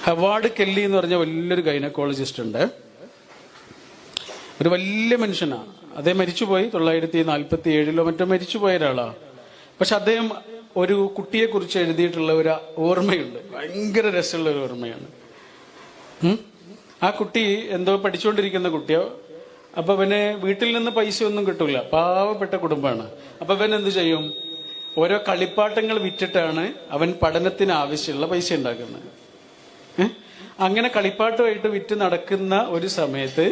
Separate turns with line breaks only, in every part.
Howard Kelly എന്ന് പറഞ്ഞ വലിയൊരു ഗൈനക്കോളജിസ്റ്റ് ഉണ്ട്. ഒരു വലിയ മനുഷ്യനാണ്. അദ്ദേഹം മരിച്ചുപോയി. 1947 മറ്റോ മരിച്ചുപോയ ഒരാളാണ്. പക്ഷെ അദ്ദേഹം ഒരു കുട്ടിയെ കുറിച്ച് എഴുതിയിട്ടുള്ള ഒരു ഓർമ്മയുണ്ട്. ഭയങ്കര രസമുള്ള ഒരു ഓർമ്മയാണ്. ആ കുട്ടി എന്തോ പഠിച്ചുകൊണ്ടിരിക്കുന്ന കുട്ടിയോ. അപ്പൊ അവന് വീട്ടിൽ നിന്ന് പൈസ ഒന്നും കിട്ടൂല, പാവപ്പെട്ട കുടുംബമാണ്. അപ്പൊ അവൻ എന്ത് ചെയ്യും? ഓരോ കളിപ്പാട്ടങ്ങൾ വിറ്റിട്ടാണ് അവൻ പഠനത്തിന് ആവശ്യമുള്ള പൈസ ഉണ്ടാക്കുന്നത്. അങ്ങനെ കളിപ്പാട്ടമായിട്ട് വിറ്റ് നടക്കുന്ന ഒരു സമയത്ത്,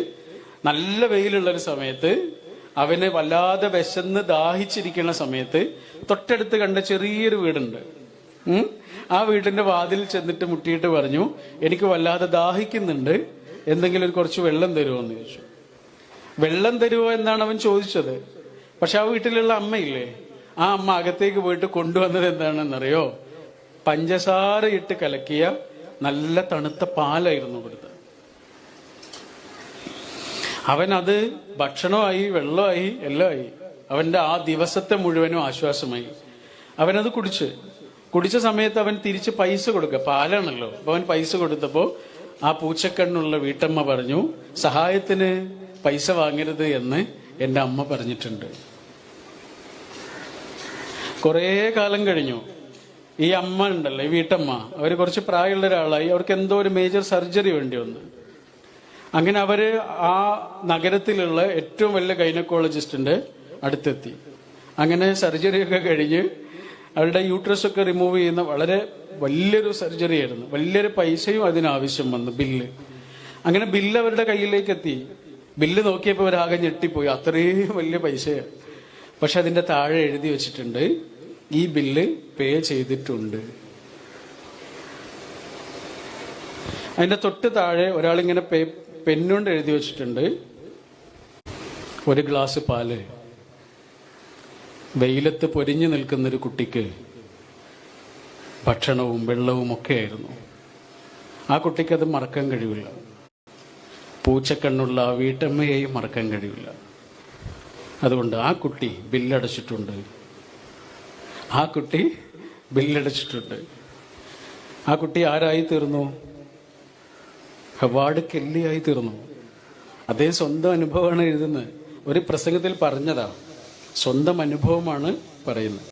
നല്ല വെയിലുള്ള ഒരു സമയത്ത്, അവന് വല്ലാതെ വിശന്ന് ദാഹിച്ചിരിക്കുന്ന സമയത്ത് തൊട്ടടുത്ത് കണ്ട ചെറിയൊരു വീടുണ്ട്. ആ വീടിന്റെ വാതിൽ ചെന്നിട്ട് മുട്ടിയിട്ട് പറഞ്ഞു, എനിക്ക് വല്ലാതെ ദാഹിക്കുന്നുണ്ട്, എന്തെങ്കിലും ഒരു കുറച്ച് വെള്ളം തരുമോ എന്ന് ചോദിച്ചു. വെള്ളം തരുമോ എന്നാണ് അവൻ ചോദിച്ചത്. പക്ഷെ ആ വീട്ടിലുള്ള അമ്മയില്ലേ, ആ അമ്മ അകത്തേക്ക് പോയിട്ട് കൊണ്ടുവന്നത് എന്താണെന്നറിയോ? പഞ്ചസാര ഇട്ട് കലക്കിയ നല്ല തണുത്ത പാലായിരുന്നു ഇവിടുത്തെ. അവനത് ഭക്ഷണമായി, വെള്ളമായി, എല്ലാമായി. അവന്റെ ആ ദിവസത്തെ മുഴുവനും ആശ്വാസമായി. അവനത് കുടിച്ച സമയത്ത് അവൻ തിരിച്ച് പൈസ കൊടുക്കുക. പാലാണല്ലോ. അപ്പൊ അവൻ പൈസ കൊടുത്തപ്പോ ആ പൂച്ചക്കണ്ണുള്ള വീട്ടമ്മ പറഞ്ഞു, സഹായത്തിന് പൈസ വാങ്ങരുത് എന്ന് എന്റെ അമ്മ പറഞ്ഞിട്ടുണ്ട്. കുറേ കാലം കഴിഞ്ഞു. ഈ അമ്മ ഉണ്ടല്ലോ, ഈ വീട്ടമ്മ, അവര് കുറച്ച് പ്രായമുള്ള ഒരാളായി. അവർക്ക് എന്തോ ഒരു മേജർ സർജറി വേണ്ടി വന്നു. അങ്ങനെ അവര് ആ നഗരത്തിലുള്ള ഏറ്റവും വലിയ ഗൈനക്കോളജിസ്റ്റിന്റെ അടുത്തെത്തി. അങ്ങനെ സർജറിയൊക്കെ കഴിഞ്ഞ് അവരുടെ യൂട്രസ് ഒക്കെ റിമൂവ് ചെയ്യുന്ന വളരെ വലിയൊരു സർജറി ആയിരുന്നു. വലിയൊരു പൈസയും അതിനാവശ്യം വന്നു, ബില്ല്. അങ്ങനെ ബില്ല് അവരുടെ കയ്യിലേക്ക് എത്തി. ബില്ല് നോക്കിയപ്പോൾ അവരാകെ ഞെട്ടിപ്പോയി. അത്രയും വലിയ പൈസയാണ്. പക്ഷെ അതിന്റെ താഴെ എഴുതി വെച്ചിട്ടുണ്ട്, ഈ ബില്ല് പേ ചെയ്തിട്ടുണ്ട്. അതിന്റെ തൊട്ട് താഴെ ഒരാളിങ്ങനെ പെന്നുകൊണ്ട് എഴുതി വെച്ചിട്ടുണ്ട്, ഒരു ഗ്ലാസ് പാല് വെയിലത്ത് പൊരിഞ്ഞു നിൽക്കുന്നൊരു കുട്ടിക്ക് ഭക്ഷണവും വെള്ളവും ഒക്കെ ആയിരുന്നു. ആ കുട്ടിക്ക് അത് മറക്കാൻ കഴിയില്ല. പൂച്ചക്കണ്ണുള്ള ആ വീട്ടമ്മയെയും മറക്കാൻ കഴിയില്ല. അതുകൊണ്ട് ആ കുട്ടി ബില്ലടച്ചിട്ടുണ്ട്. ആ കുട്ടി ബില്ലടച്ചിട്ടുണ്ട്. ആ കുട്ടി ആരായി തീർന്നു? ഹവാർഡ് കെല്ലിയായി തീർന്നു. അദ്ദേഹം സ്വന്തം അനുഭവമാണ് എഴുതുന്നത്. ഒരു പ്രസംഗത്തിൽ പറഞ്ഞതാ, സ്വന്തം അനുഭവമാണ് പറയുന്നത്.